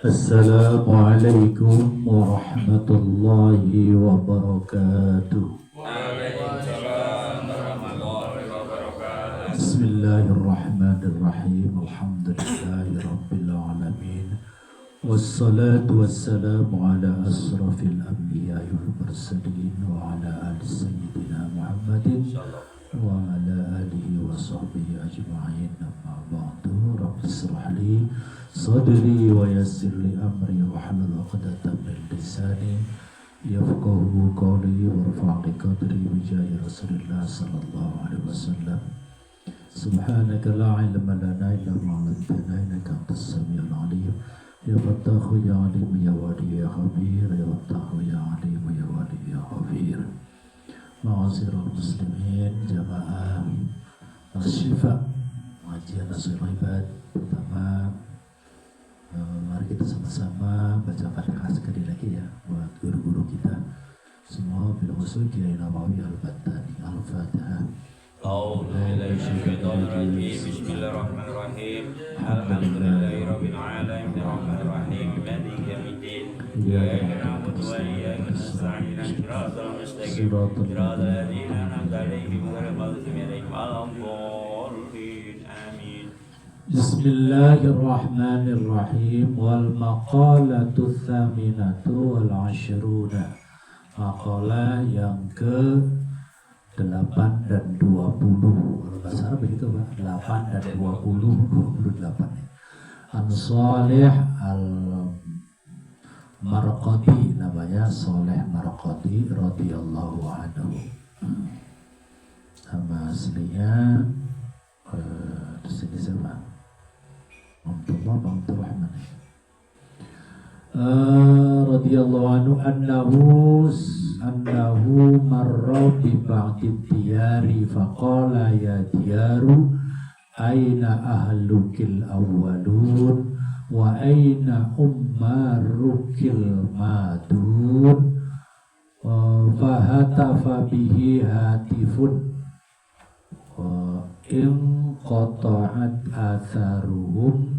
Assalamualaikum warahmatullahi wabarakatuh. Waalaikumsalam warahmatullahi wabarakatuh. Bismillahirrahmanirrahim. Alhamdulillahi rabbil alamin. Wassalatu wassalamu ala asrafil anbiya'i wal mursalin wa ala ali sayyidina Muhammadin wa ala alihi wa sahbihi ajma'in. Amma ba'du. Rabbi israh li sadri wa yassir li amri wahlul 'uqdatam min lisani yafqahu qawli warfa' qadri bi jahi Rasulillah sallallahu alaihi wasallam. Subhanaka la ilma lana illa ma 'allamtana innaka antas samiul 'alim. Ya Fattahu ya Alim ya Wali ya Khabir, ya Fattahu ya Alim ya Wali ya Khabir. Ma'asyiral muslimin jamaah Asy-Syifa Pengajian Nashul Ibad. Pertama, mari kita sama-sama baca Fatihah sekali lagi ya buat guru-guru kita semua, bil khusus Kiai Nawawi Al-Battani. Al-Fatihah. Bismillahirrahmanirrahim. Alhamdulillahirabbil alamin arrahmanir rahim maliki yaumiddin. Iyyaka na'budu wa iyyaka nasta'in ihdinas siratal ladzina an'amta 'alaihim ghairil maghdubi 'alaihim waladdallin. Amin. Bismillahirrahmanirrahim. Wal maqalatu tsaminatu wal 'ashruna. Maqalah yang ke 8 dan 20. Kalau bahasa Arab begitu Pak, 8 dan 20, 28 ya. An Salih Al-Marqati, namanya Salih Marqati radhiyallahu anhu. Nama aslinya di sini siapa? Abdullah Rahman. Radhiyallahu anhu annahu marra bi ba'di diyari faqala ya diyaru aina ahlukil awwalun wa aina ummarukil madun fahatafa bihi hatifun in qata'at atharuhum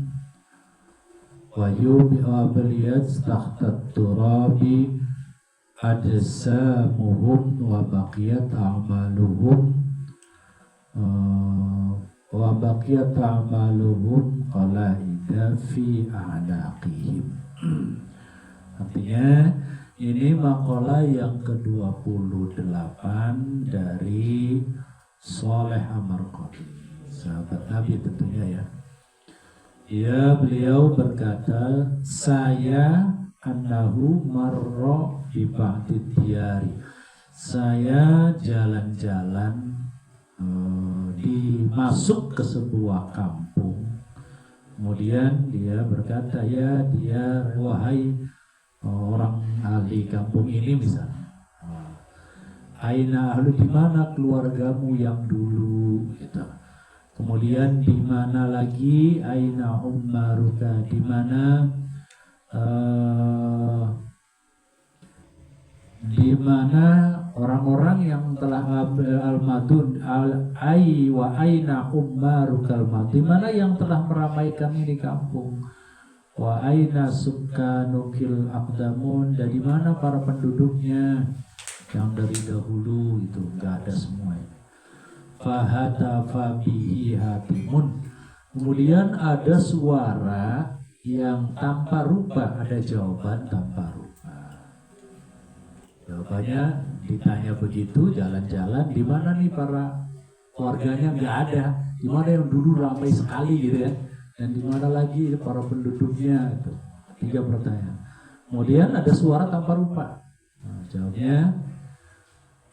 wa yubi'abliyat tahtat turabi adsamuhum wa baqiyat a'maluhum qalaida fi a'naqihim. Artinya ini maqalah yang ke-28 dari Salih Al-Marqati, sahabat Nabi tentunya ya. Beliau berkata, saya annahu marra bi ba'di diyari. Saya jalan-jalan masuk ke sebuah kampung. Kemudian dia berkata, ya dia wahai orang ahli kampung ini misalnya. Aina ahlu, di mana keluargamu yang dulu gitu. Kemudian di mana lagi aina ummaruka, di mana orang-orang yang telah al-madun al-ai wa aina ummarukal mad, di mana yang telah meramaikan ini kampung. Wa aina sukanukil aqdamun, dan di mana para penduduknya yang dari dahulu itu enggak ada semua. Fahatafa bihi hatimun. Kemudian ada suara yang tanpa rupa, ada jawaban tanpa rupa. Jawabannya ditanya begitu, jalan-jalan, di mana nih para keluarganya, nggak ada. Di mana yang dulu ramai sekali gitu ya, dan di mana lagi para penduduknya itu. 3 pertanyaan. Kemudian ada suara tanpa rupa. Jawabnya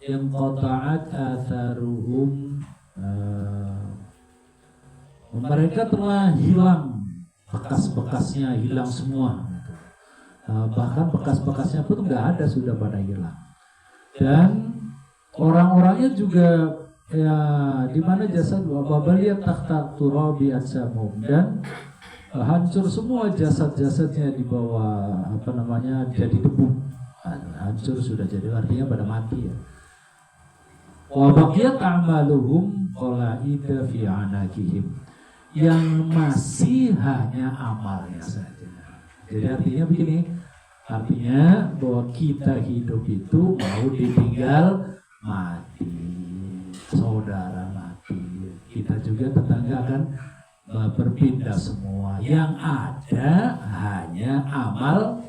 yang qata'at atharuhum, mereka telah hilang, bekas-bekasnya hilang semua. Bahkan bekas-bekasnya pun nggak ada, sudah pada hilang. Dan orang-orangnya juga ya, di mana jasad wabaliyat tahta turabi atsamum, dan hancur semua jasad-jasadnya di bawah jadi debu. Hancur sudah, jadi artinya pada mati ya. Wa baqiyat a'maluhum qalaida fi anakihim, yang masih hanya amalnya saja. Jadi artinya begini, artinya bahwa kita hidup itu mau ditinggal mati, saudara mati, kita juga tetangga akan berpindah semua. Yang ada hanya amal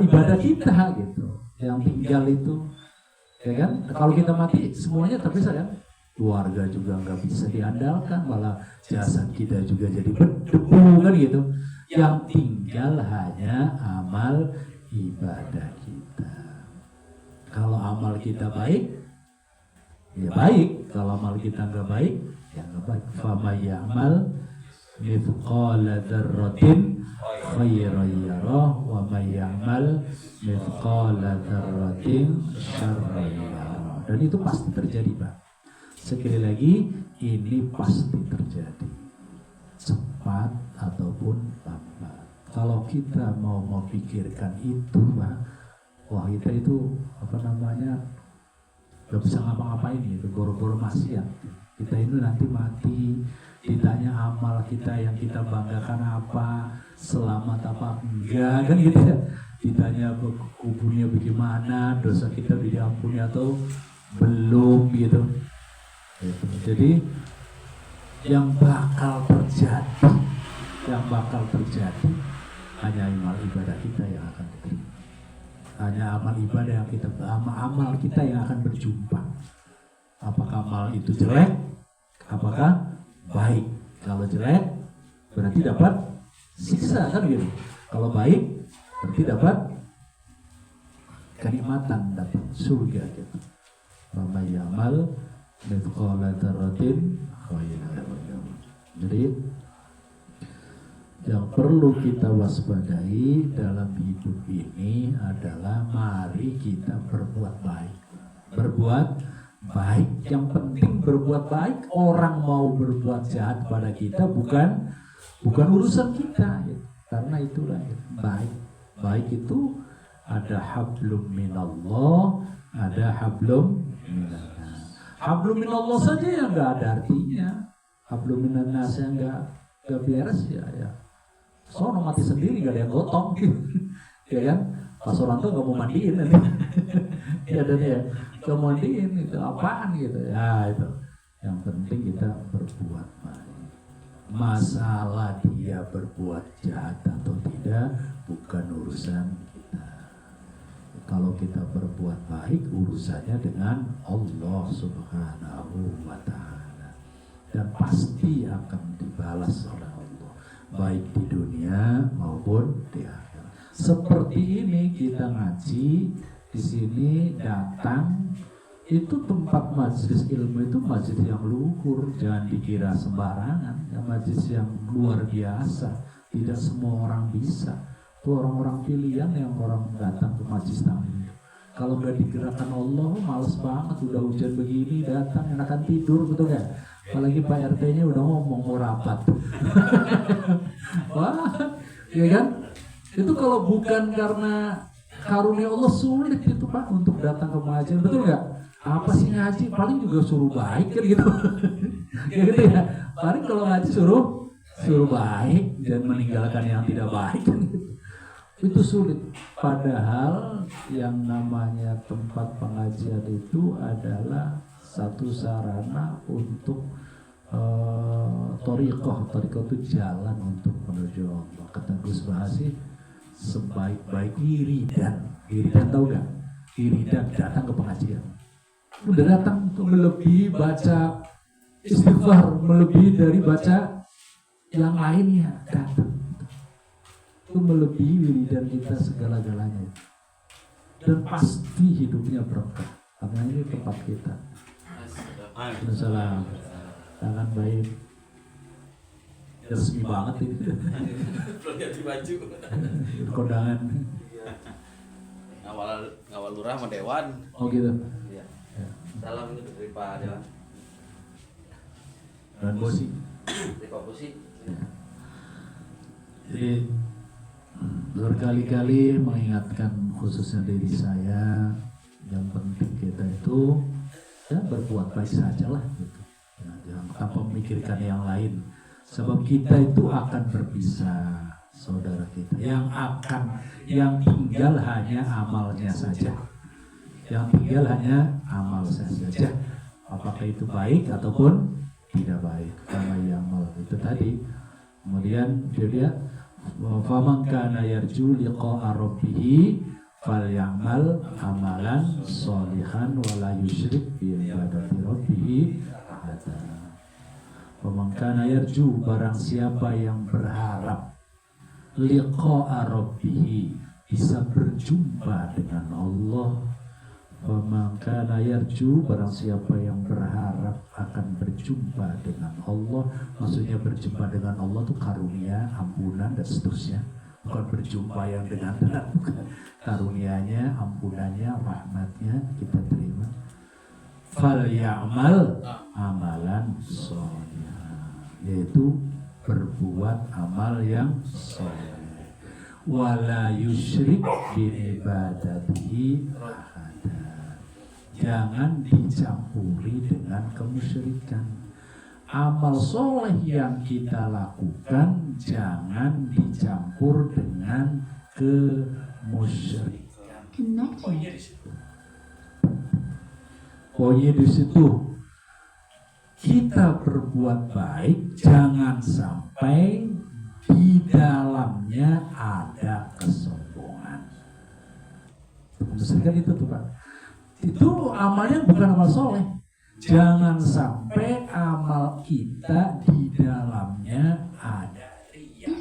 ibadah kita gitu, yang tinggal itu, ya kan? Kalau kita mati semuanya terpisah kan? Keluarga juga nggak bisa diandalkan, malah jasad kita juga jadi berdebu kan gitu. Yang tinggal hanya amal ibadah kita. Kalau amal kita baik, ya baik. Kalau amal kita nggak baik, ya nggak baik. Faman ya'mal mithqala dzarratin khairan yarah wa may ya'mal mithqala dzarratin syarran yarah. Dan itu pasti terjadi, Pak. Sekali lagi, ini pasti terjadi, cepat ataupun lambat. Kalau kita mau memikirkan itu, Pak, wah kita itu gak bisa ngapa-ngapain gitu, goro-goro maksiat. Kita itu nanti mati, ditanya amal kita yang kita banggakan apa, selamat apa enggak, kan gitu ya. Ditanya kuburnya bagaimana, dosa kita diampuni atau belum gitu. Jadi yang bakal terjadi hanya amal ibadah kita yang akan diterima. Hanya amal ibadah yang amal kita yang akan berjumpa. Apakah amal itu jelek? Apakah baik? Kalau jelek berarti dapat siksa kan gitu. Kalau baik berarti dapat kenikmatan, dapat surga gitu. Faman ya'mal mithqala dzarratin khairan yarah. Jadi yang perlu kita waspadai dalam hidup ini adalah mari kita berbuat baik. Berbuat baik. Yang penting berbuat baik. Orang mau berbuat jahat pada kita bukan urusan kita. Karena itulah baik. Baik itu ada hablum minallah, ada hablum minannas. Hablum minallah saja yang nggak ada artinya. Hablum minannas yang nggak beres ya. Soalnya mati sendiri gak ada yang gotong gitu. Ya kan? Pas orang tuh gak mau mandiin nanti. Ya dan ya gak mau mandiin itu apaan gitu. Ya itu. Yang penting kita berbuat baik. Masalah dia berbuat jahat atau tidak bukan urusan kita. Kalau kita berbuat baik urusannya dengan Allah Subhanahu wa ta'ala. Dan pasti akan dibalas oleh Allah, baik di dunia maupun di akhirat. Seperti ini kita ngaji di sini, datang itu tempat majelis ilmu itu majelis yang luhur, jangan dikira sembarangan. Ya, majelis yang luar biasa, tidak semua orang bisa. Itu orang-orang pilihan yang orang datang ke majelis taklim. Kalau nggak digerakkan Allah, males banget. Udah hujan begini datang enakan tidur, betul nggak? Apalagi Pak RT-nya udah ngomong mau rapat. Wah, ya kan? Itu kalau bukan karena karunia Allah sulit itu Pak untuk datang ke pengajian, betul nggak? Apa sih ngaji? Paling juga suruh baik kan gitu. Ya gitu ya. Paling kalau ngaji suruh baik dan meninggalkan yang tidak baik kan gitu. Itu sulit. Padahal yang namanya tempat pengajian itu adalah satu sarana untuk Thariqah itu jalan untuk menuju Allah. Kata Gus Bahasi, sebaik-baik wiridan tahu gak? Wiridan datang ke pengajian. Udah datang untuk melebihi baca istighfar, melebihi dari baca yang lainnya, datang. Itu melebihi wiridan kita segala-galanya. Dan pasti hidupnya berkah. Karena ini tempat kita. Assalamualaikum. Tangan baik. Resmi banget ini. Belum ganti baju. Kondangan. Ngawal lurah sama dewan. Oh gitu. Iya. Salam itu dari Pak Dewan. Dan Bosi. Dari Pak Bosi. Ya. Jadi berkali-kali mengingatkan khususnya diri saya, yang penting kita itu ya berbuat baik sajalah gitu. Ya, jangan tanpa memikirkan yang lain. Sebab kita itu akan berpisah. saudara kita. Yang tinggal hanya amalnya saja. Yang tinggal hanya amal saja. Apakah itu baik ataupun tidak baik. Karena yang amal itu tadi. Kemudian dia faman kana yarju liqa'a rabbih falyamal amalan sholihan wala yusyrik bi ibadati rabbih ahada. Faman kana yarju, barang siapa yang berharap liqa'a rabbih, bisa berjumpa dengan Allah. Faman kana yarju, barang siapa yang berharap akan berjumpa dengan Allah. Maksudnya berjumpa dengan Allah itu karunia, ampunan dan seterusnya. Bukan berjumpa yang dengan benar, bukan. Karunianya, ampunannya, rahmatnya kita terima. Fal ya'mal amalan sholih, yaitu berbuat amal yang sholih. Wala yusyrik bi ibadatihi ahada, jangan dicampuri dengan kemusyrikan. Amal soleh yang kita lakukan jangan dicampur dengan kemusyrikan. Pokoknya di situ kita berbuat baik, jangan sampai di dalamnya ada kesombongan. Kemusyrikan itu tuh Pak. Itu amalnya bukan amal soleh. Jangan sampai amal kita di dalamnya ada riya.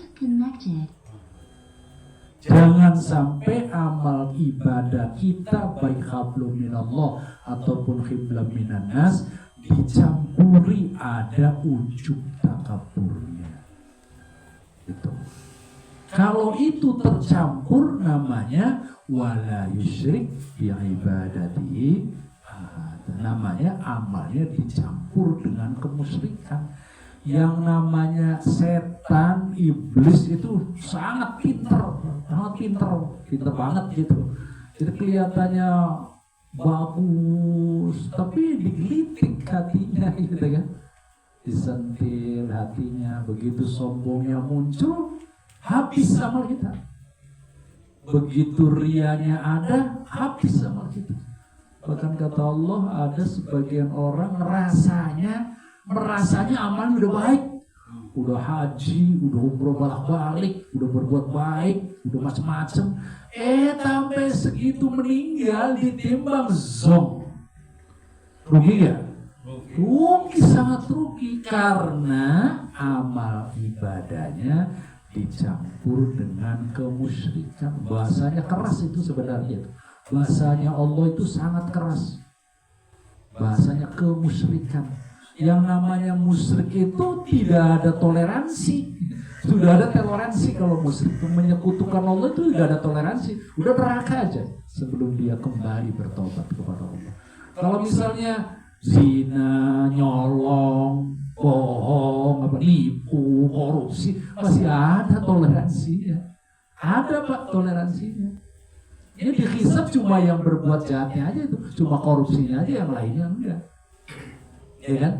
Jangan sampai amal ibadah kita baik hablum minallah ataupun khiblam minannas dicampuri ada ujub takaburnya. Itu. Kalau itu tercampur namanya wala yusyrik bi ibadatihi, namanya amalnya dicampur dengan kemusyrikan. Yang namanya setan, iblis itu sangat pinter banget gitu. Jadi kelihatannya bagus, tapi digelitik hatinya gitu kan. Disentil hatinya, begitu sombongnya muncul, habis amal kita. Begitu rianya ada, habis amal kita. Bahkan kata Allah, ada sebagian orang merasanya amalnya udah baik, udah haji, udah umroh bolak-balik, udah berbuat baik, udah macam-macam. Sampai segitu meninggal ditimbang zong. Rugi ya? Rugi, sangat rugi, karena amal ibadahnya dicampur dengan kemusyrikan. Bahasanya keras itu sebenarnya. Bahasanya Allah itu sangat keras. Bahasanya kemusyrikan. Yang namanya musyrik itu tidak ada toleransi. Sudah ada toleransi kalau musyrik. Menyekutukan Allah itu tidak ada toleransi. Udah neraka aja sebelum dia kembali bertobat kepada Allah. Kalau misalnya zina, nyolong, bohong, nipu, korupsi, masih ada toleransinya. Ada Pak toleransinya. Ini dihisab cuma yang berbuat jahatnya aja itu, cuma korupsinya aja, yang lainnya enggak. Ya kan?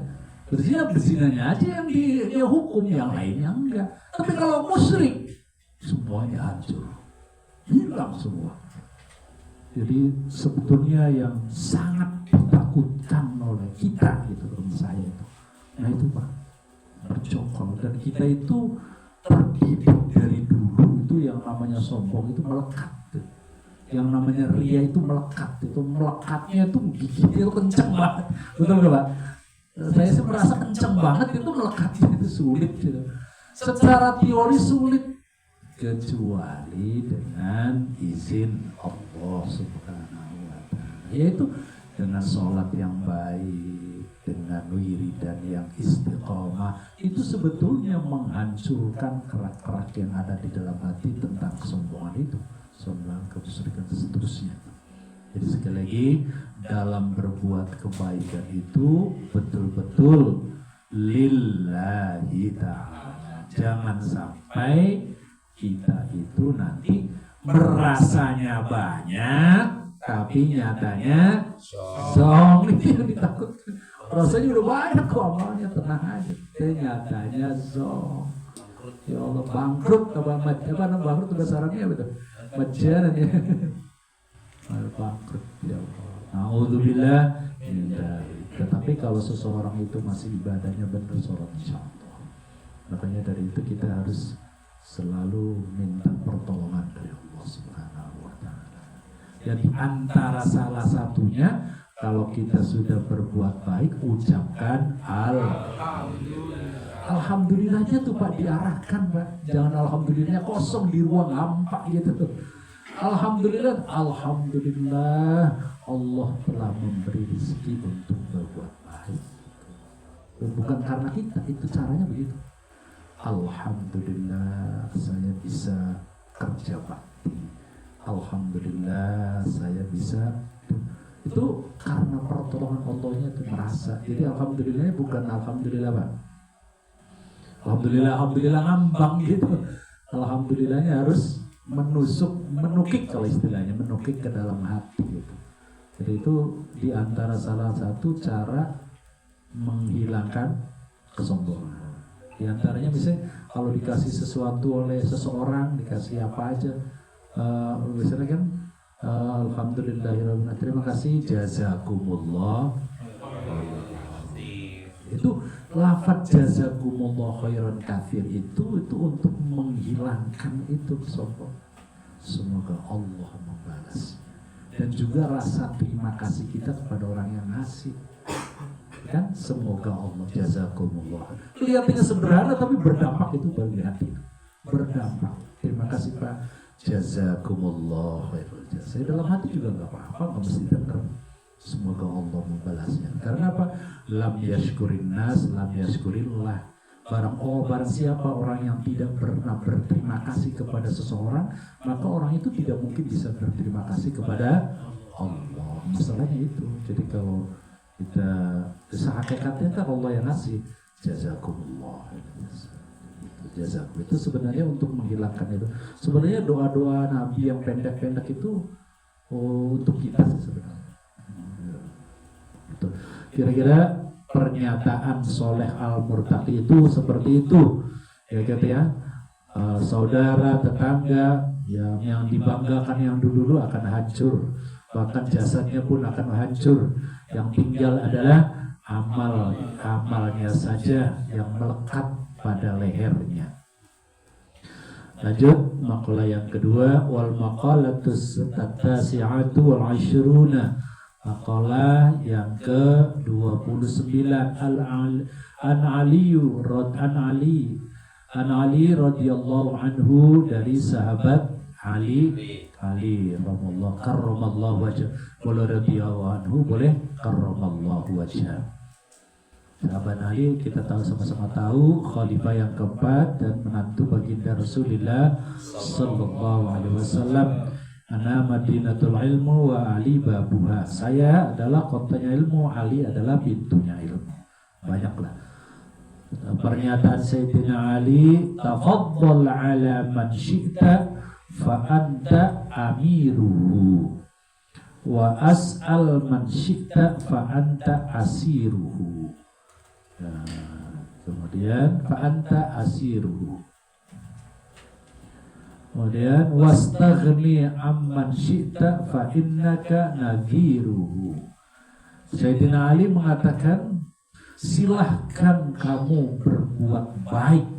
Berzinanya aja yang dia hukum, yang lainnya enggak. Tapi kalau musyrik, semuanya hancur, hilang semua. Jadi sebetulnya yang sangat ditakutkan oleh kita itu, saya itu, nah itu Pak, bercokol. Dan kita itu terdidik dari dulu itu yang namanya sombong itu melekat. Yang namanya ria itu melekat, itu melekatnya itu gigitnya itu kenceng banget, betul nggak Pak? Saya sih merasa kenceng banget itu melekatnya, itu sulit gitu. Secara teori sulit, kecuali dengan izin Allah Subhanahu wa Ta'ala, yaitu dengan sholat yang baik, dengan wiridan yang istiqomah. Itu sebetulnya menghancurkan kerak-kerak yang ada di dalam hati tentang kesombongan itu, sombong, kemusyrikan dan seterusnya. Jadi sekali lagi, dalam berbuat kebaikan itu betul-betul lillahi ta'ala. Jangan sampai kita itu nanti merasanya banyak tapi nyatanya zong. Itu yang ditakutkan. Rasanya udah banyak kok amalnya, tenang aja, nyatanya zong. Ya Allah, bangkrut bangkrut bahasa Arabnya betul. Majanan ya. Bangkrut ya Allah. Nauzubillah min dzalik. Tetapi kalau seseorang itu masih ibadahnya benar, sholat insyaallah. Makanya dari itu kita harus selalu minta pertolongan dari Allah Subhanahu wa taala. Dan di antara salah satunya kalau kita sudah berbuat baik, ucapkan Alhamdulillahnya tuh Pak diarahkan Pak. Jangan alhamdulillahnya kosong di ruang hampa gitu. Alhamdulillah Allah telah memberi rezeki untuk berbuat baik. Bukan karena kita, itu caranya begitu. Alhamdulillah saya bisa kerja bakti. Alhamdulillah saya bisa. Itu karena pertolongan Allahnya itu merasa. Jadi alhamdulillahnya bukan alhamdulillah Pak. Alhamdulillah ngambang gitu. Alhamdulillahnya harus menukik kalau istilahnya, menukik ke dalam hati gitu. Jadi itu diantara salah satu cara menghilangkan kesombongan. Di antaranya misalnya kalau dikasih sesuatu oleh seseorang, dikasih apa aja, misalnya kan alhamdulillahirabbil alamin, terima kasih, jazakumullah. Itu lafaz jazakumullah khairan katsir itu untuk menghilangkan itu kesombongan. Semoga Allah membalas. Dan juga rasa terima kasih kita kepada orang yang ngasih. Kan semoga Allah jazakumullah. Kelihatannya sederhana tapi berdampak itu bagi hati. Berdampak. Terima kasih Pak. Jazakumullah khairan. Saya dalam hati juga enggak apa-apa, enggak mesti dengar. Semoga Allah membalasnya. Karena apa? Lam yashkurin nas, lam yashkurillah. Barang siapa orang yang tidak pernah berterima kasih kepada seseorang, maka orang itu tidak mungkin bisa berterima kasih kepada Allah. Masalahnya itu. Jadi kalau kita hakikatnya kan Allah yang ngasih. Jazakumullah. Jazakum itu sebenarnya untuk menghilangkan itu. Sebenarnya doa-doa Nabi yang pendek-pendek itu untuk kita sebenarnya. Kira-kira pernyataan Soleh Al-Murtaqi itu seperti itu ya gitu ya. Saudara, tetangga yang dibanggakan yang dulu akan hancur, bahkan jasadnya pun akan hancur. Yang tinggal adalah amalnya saja yang melekat pada lehernya. Lanjut makalah yang kedua, wal maqalatus at-tasi'atu wal 'ashruna. Makalah yang ke-29 an Ali radhiyallahu anhu, dari sahabat Ali radhiyallahu karramallahu wajhah. Boleh radhiyallahu anhu, boleh karramallahu wajhah. Sahabat Ali kita sama-sama tahu khalifah yang keempat dan menantu baginda Rasulullah sallallahu alaihi wasallam. Ana Madinatul ilmu wa Ali babuha. Saya adalah kotanya ilmu, Ali adalah pintunya ilmu. Banyaklah pernyataan Sayyidina Ali, tafaddal ala man syi'ta fa anta amiruhu wa as'al man syi'ta fa anta asiruhu. Nah, kemudian fa anta asiruhu. Kemudian wastaghni amman syi'ta fa innaka nadhiruhu. Sayyidina Ali mengatakan, silahkan kamu berbuat baik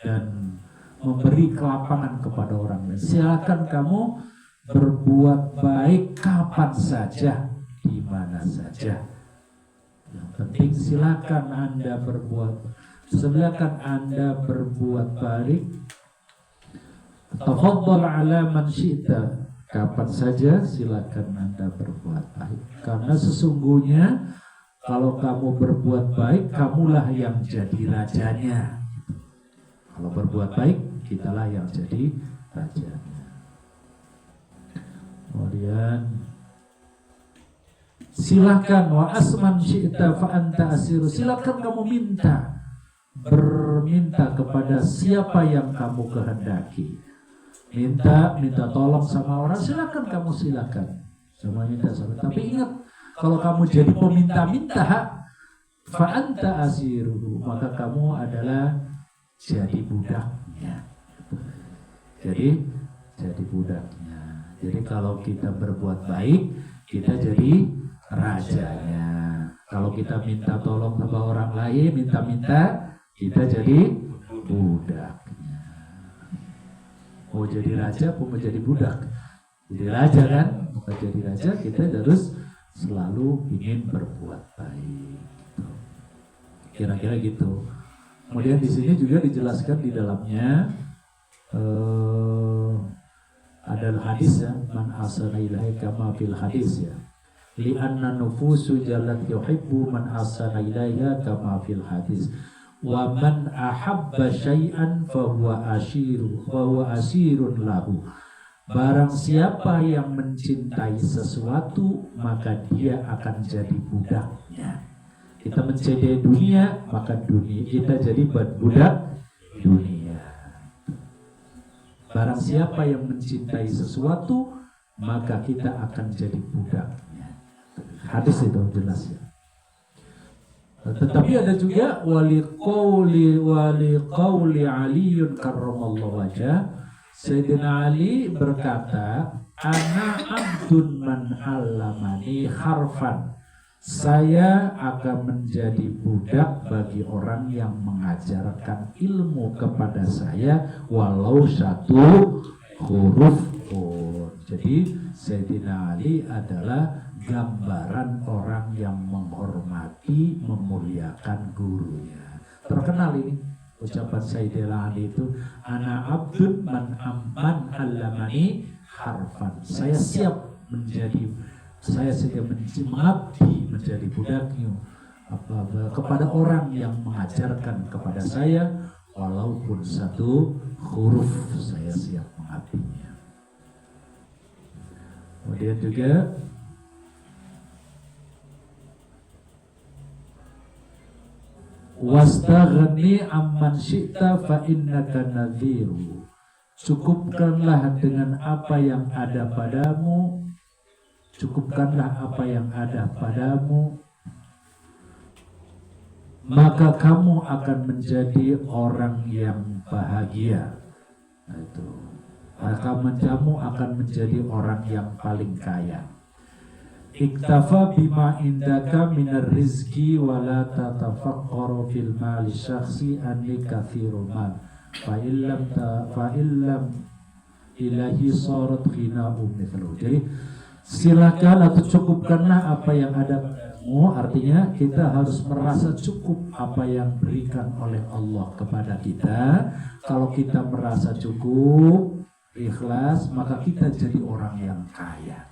dan memberi kelapangan kepada orang lain. Silahkan kamu berbuat baik kapan saja, di mana saja. Yang penting silahkan Anda berbuat baik. Tafaddal ala man syi'ta, kapan saja silakan Anda berbuat baik. Karena sesungguhnya kalau kamu berbuat baik, kamulah yang jadi rajanya. Kalau berbuat baik, kitalah yang jadi rajanya. Kemudian silakan wa asman syi'ta fa anta asiru. Silakan kamu berminta kepada siapa yang kamu kehendaki. Minta tolong sama orang, silakan. Sama minta sama. Tapi ingat, kalau kamu jadi peminta-minta, fa anta asiruhu, maka kamu adalah jadi budaknya. Jadi budaknya. Jadi kalau kita berbuat baik, kita jadi rajanya. Kalau kita minta tolong sama orang lain, minta-minta, kita jadi budaknya. Mau jadi raja, mau jadi budak. Jadi raja kan, mau jadi raja, kita harus selalu ingin berbuat baik. Kira-kira gitu. Kemudian di sini juga dijelaskan di dalamnya ada hadis ya, man asana ilahi kama fil hadis ya. Li'anna nufusu jalat yuhibbu man asana ilaiha kama fil hadis. Wa man ahabba syai'an fahuwa asirun lahu. Barang siapa yang mencintai sesuatu, maka dia akan jadi budaknya. Kita mencintai dunia, maka dunia kita jadi budak dunia. Barang siapa yang mencintai sesuatu, maka kita akan jadi budaknya. Hadis itu jelas ya. Tetapi ada juga wali qauli Aliun karramallahu wajah. Sayyidina Ali berkata, ana abdun man allamani harfan. Saya akan menjadi budak bagi orang yang mengajarkan ilmu kepada saya walau satu huruf pun. Jadi Sayyidina Ali adalah gambaran orang yang menghormati, memuliakan gurunya. Terkenal ini ucapan Sayyidina Ali itu, ana abdun man allamani harfan. Saya siap mengabdi menjadi budaknya kepada orang yang mengajarkan kepada saya walaupun satu huruf, saya siap mengabdinya. Kemudian juga wastaghni amman syi'ta fa innaka nadhiru. Cukupkanlah dengan apa yang ada padamu. Cukupkanlah apa yang ada padamu, maka kamu akan menjadi orang yang bahagia. Nah, itu. Maka kamu akan menjadi orang yang paling kaya. Iktafa bima indaka minar rizki wala tatafaqqaru fil mali syakhsi anni kathirul mal fa illam ilahi sarat ghina'u mithlu. Jadi silakan atau cukupkanlah apa yang ada padamu. Artinya kita harus merasa cukup apa yang berikan oleh Allah kepada kita. Kalau kita merasa cukup, ikhlas, maka kita jadi orang yang kaya.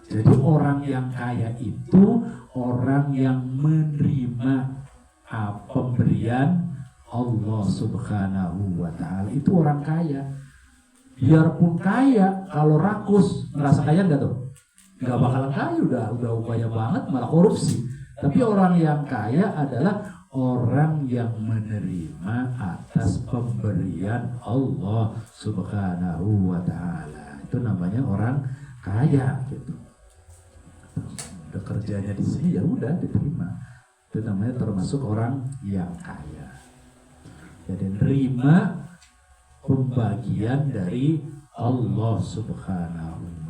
Jadi orang yang kaya itu orang yang menerima pemberian Allah Subhanahu wa ta'ala. Itu orang kaya. Biarpun kaya, kalau rakus, merasa kaya enggak tuh? Nggak bakalan kaya, udah upaya banget malah korupsi. Tapi orang yang kaya adalah orang yang menerima atas pemberian Allah Subhanahu wa ta'ala. Itu namanya orang kaya gitu. Udah kerjanya di sini ya udah diterima. Itu namanya termasuk orang yang kaya. Jadi nerima pembagian dari Allah Subhanahu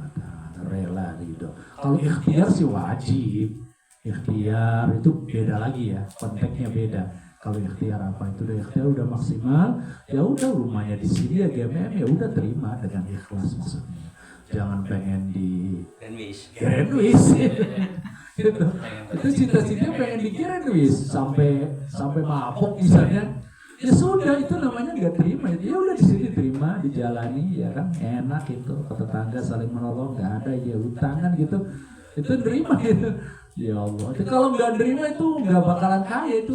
rela ridho. Kalau ikhtiar sih wajib. Ikhtiar itu beda lagi ya, konteksnya beda. Kalau ikhtiar apa itu udah maksimal, ya udah rumahnya di sini ya GMM, ya udah terima dengan ikhlas maksudnya. Jangan pengen di Grand Wish. Gitu. Itu cita-citanya pengen di Grand Wish sampai mabok misalnya. Ya sudah, itu namanya nggak terima. Ya udah di sini terima, dijalani ya kan, enak itu. Ke tetangga saling menolong, nggak ada ya utangan gitu. Itu terima gitu. Ya Allah. Jadi kalau nggak terima itu nggak bakalan kaya itu.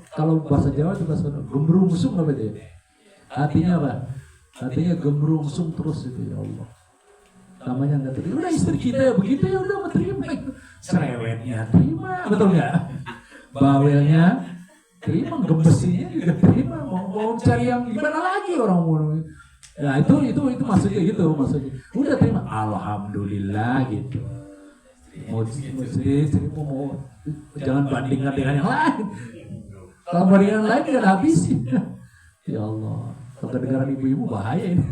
Kalau bahasa Jawa itu bahasa gembrungsung apa itu? Artinya apa? Artinya gembrungsung terus itu, ya Allah. Namanya nggak terima. Udah istri kita ya begitu ya udah mau terima. Cerewetnya terima, betul nggak? Bawelnya terima, gembesinya juga terima, mau cari yang gimana lagi orang mau. Nah itu maksudnya gitu, maksudnya udah terima, alhamdulillah gitu. Mau jangan bandingkan dengan yang lain. Kalau bandingkan yang lain kan habisin. Ya Allah, kalau kedengaran ibu-ibu bahaya ini.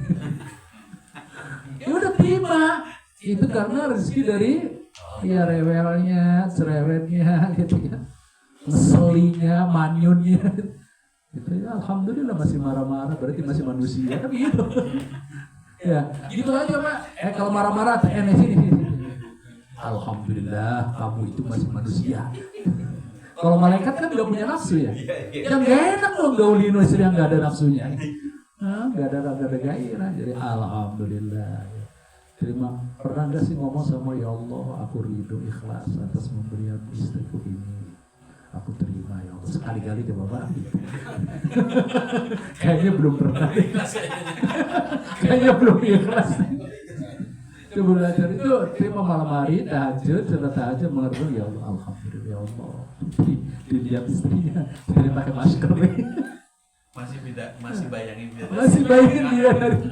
Ya udah terima. Itu karena rezeki dari ya rewelnya, cerewetnya gitu ya. Ngeselinya, manyunnya. Gitu ya, alhamdulillah masih marah-marah, berarti masih manusia kan gitu. Ya, gitu aja Pak. Kalau marah-marah sini. Alhamdulillah kamu itu masih manusia. Kalau malaikat kan nggak punya nafsu ya. Yang gak enak dong gaulin istri yang nggak ada nafsunya. Nggak ada gairah. Jadi alhamdulillah. Terima. Pernah nggak sih ngomong sama ya Allah, aku ridho ikhlas atas pemberian istriku ini. Aku terima ya Allah. Sekali-kali coba Pak. Kayaknya belum pernah. Kayaknya belum ikhlas. Coba belajar itu terima malam hari tahajud, setelah tahajud mengerti ya Allah, alhamdulillah ya Allah. Dilihat istrinya, dia pakai masker nih. Masih bayangin dia dari.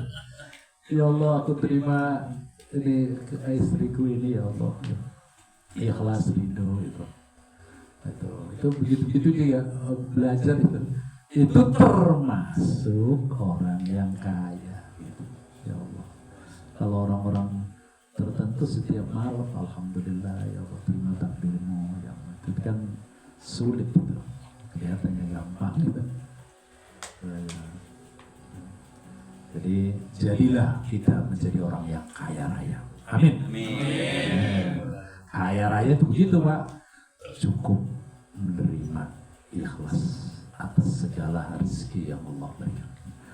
Ya Allah, aku terima ini istriku ini ya Allah. Ikhlas ridho itu. Itu begitu juga belajar itu. Itu termasuk orang yang kaya. Gitu. Ya Allah. Kalau orang-orang tertentu setiap malam alhamdulillah ya Allah terima takdirmu ya Allah. Itu kan sulit itu, kelihatannya gampang gitu. Jadi jadilah kita menjadi orang yang kaya raya. Amin. Kaya raya itu begitu Pak, cukup menerima ikhlas atas segala rezeki yang Allah berikan.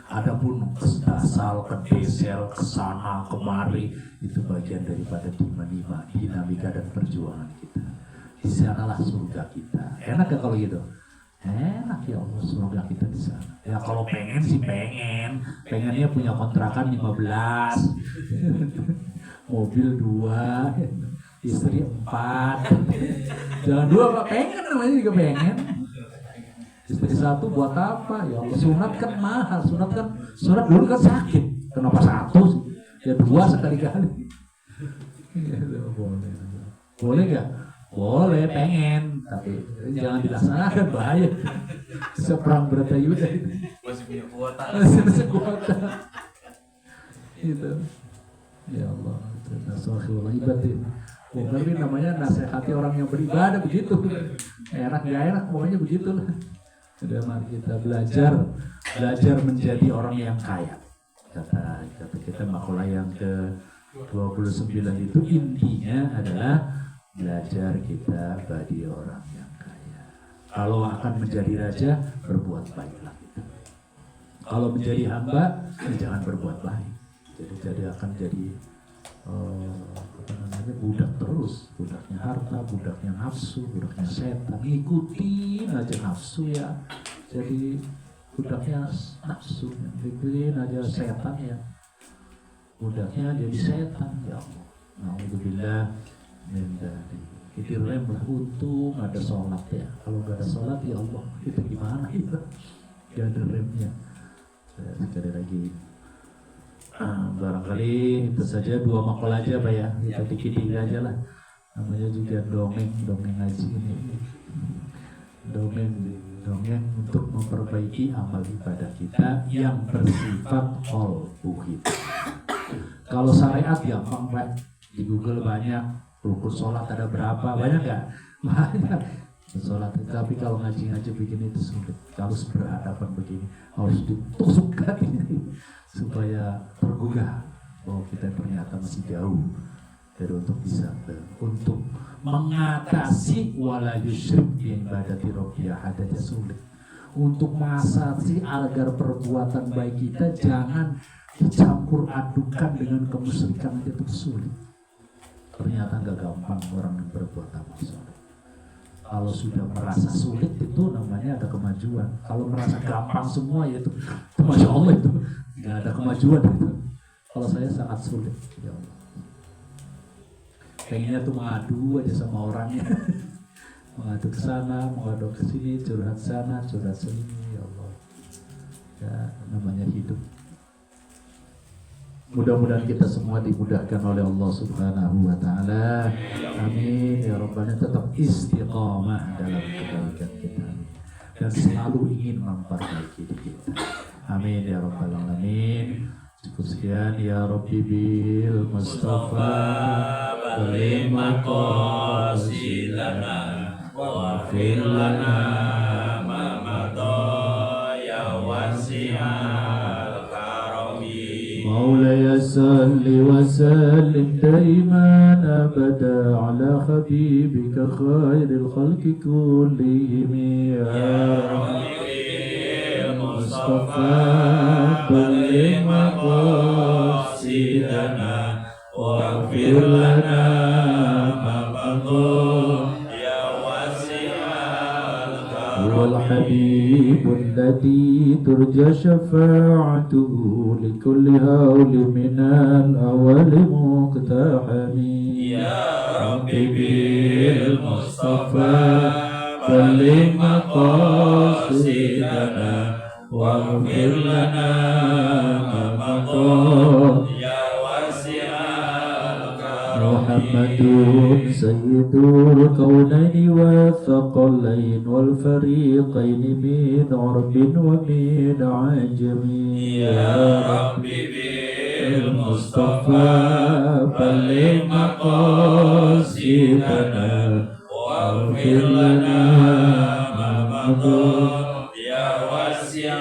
Adapun kesdasal, kedesel, kesana, kemari itu bagian daripada dinamika dan perjuangan kita. Di sanalah surga kita. Enak gak kalau gitu? Enak ya Allah, surga kita di sana. Ya kalau pengen sih pengennya punya kontrakan 15, mobil 2, istri 4. Jangan 2 Pak, pengen namanya juga pengen. Istri 1 buat apa? Ya Allah, sunat kan mahal. Sunat dulu kan sakit. Kenapa 1 sih? Ya 2 sekali-kali. Ya, boleh gak? Boleh, pengen. Tapi jangan dilaksanakan, bahaya. Seperang Bratayuda itu. Masih punya kuota. Masih kuota. Itu. Ya Allah. Nasihul ibadah. Tapi namanya nasihati orang yang beribadah begitu. Enak gak enak, pokoknya begitulah. Sudah mari kita belajar menjadi orang yang kaya. Kata kita makalah yang ke-29 itu intinya adalah belajar kita menjadi orang yang kaya. Kalau akan menjadi raja, berbuat baiklah kita. Kalau menjadi hamba, jangan berbuat baik. Jadi akan jadi budak terus, budaknya harta, budaknya nafsu, budaknya setan, ngikutin aja nafsu ya, jadi budaknya nafsu, ngikutin aja setan ya, budaknya jadi setan ya Allah. Alhamdulillah, itu rem lah, untung ada sholat ya, kalau gak ada sholat ya Allah, itu gimana itu, gak ada remnya. Sekali lagi. Barangkali itu saja 2 makul aja Pak ya, kita dikit aja lah, namanya juga dongeng ngaji ini, dongeng untuk memperbaiki amal ibadah kita yang bersifat qalbu. Kalau syariat gampang Pak, di Google banyak, rukun sholat ada berapa, banyak gak? Banyak sholat, tapi kalau ngaji begini itu sulit, harus berhadapan begini, harus ditusukkan ini supaya tergugah bahwa kita ternyata masih jauh dari untuk bisa untuk mengatasi wala yusyrik bi ibadati rabbiyah hadanya sulit. Untuk mengatasi agar perbuatan baik kita jangan dicampur adukan dengan kemusyrikan aja itu sulit. Ternyata nggak gampang orang yang berbuat amal soleh. Kalau sudah merasa sulit itu namanya ada kemajuan. Kalau merasa gampang semua ya itu Masya Allah itu nggak ada kemajuan itu. Kalau saya sangat sulit ya Allah. Pengennya tuh mengadu aja sama orangnya. Mengadu ke sana, mengadu ke sini, curhat sana, curhat sini ya Allah. Ya namanya hidup. Mudah-mudahan kita semua dimudahkan oleh Allah Subhanahu wa Ta'ala. Amin ya Rabbana. Tetap istiqamah dalam kebaikan kita dan selalu ingin memperbaiki diri kita. Amin ya rabbal alamin. Cukup sekian ya Rabbi bil Mustafa balligh maqasidana waghfir lana ma madha ya wasi'al karami. مولاي صل وسلم دائما ابدا على حبيبك خير الخلق كلهم يا Mustafa balligh maqasidana waghfir lana ma madha ya wasi'al karam. هو الحبيب الذي ترجى شفاعته لكل هول من الأول مقتحم يا ربي بالمصطفى بلغ مقاصدنا واغفر لنا ما مضى يا واسع الكرم. محمد سيد الكونين والثقلين والفريقين من عرب ومن عجم يا ربي بالمصطفى بلغ مقاصدنا واغفر لنا ما مضى يا واسع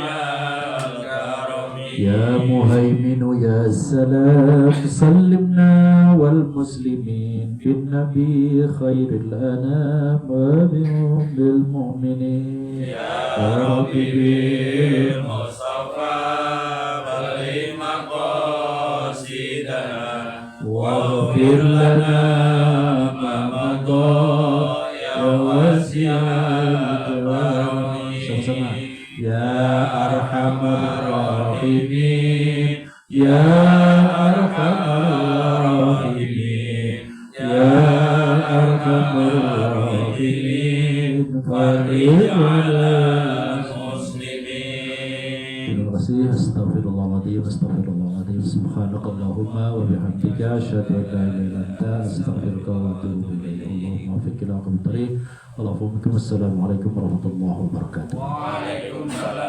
الكرم. يا مهيمن يا سلام سلمنا والمسلمين بالنبي خير الأنام وبهم بالمؤمنين يا ربي بالمصطفى بلغ مقاصدنا واغفر لنا ما مضى يا واسع الكرم. يا أرحم الراحمين يا أرحم الراحمين يا أرحم الراحمين فرج على المسلمين. terima kasih. Astagfirullahaladzim, astagfirullahaladzim. Subhanakallahumma wa bihamdika asyhadu an la ilaha illa anta astaghfiruka wa atubu ilaik. Allahumma waffiqna aqim thariq. Assalamualaikum warahmatullahi wabarakatuh. Waalaikumsalam.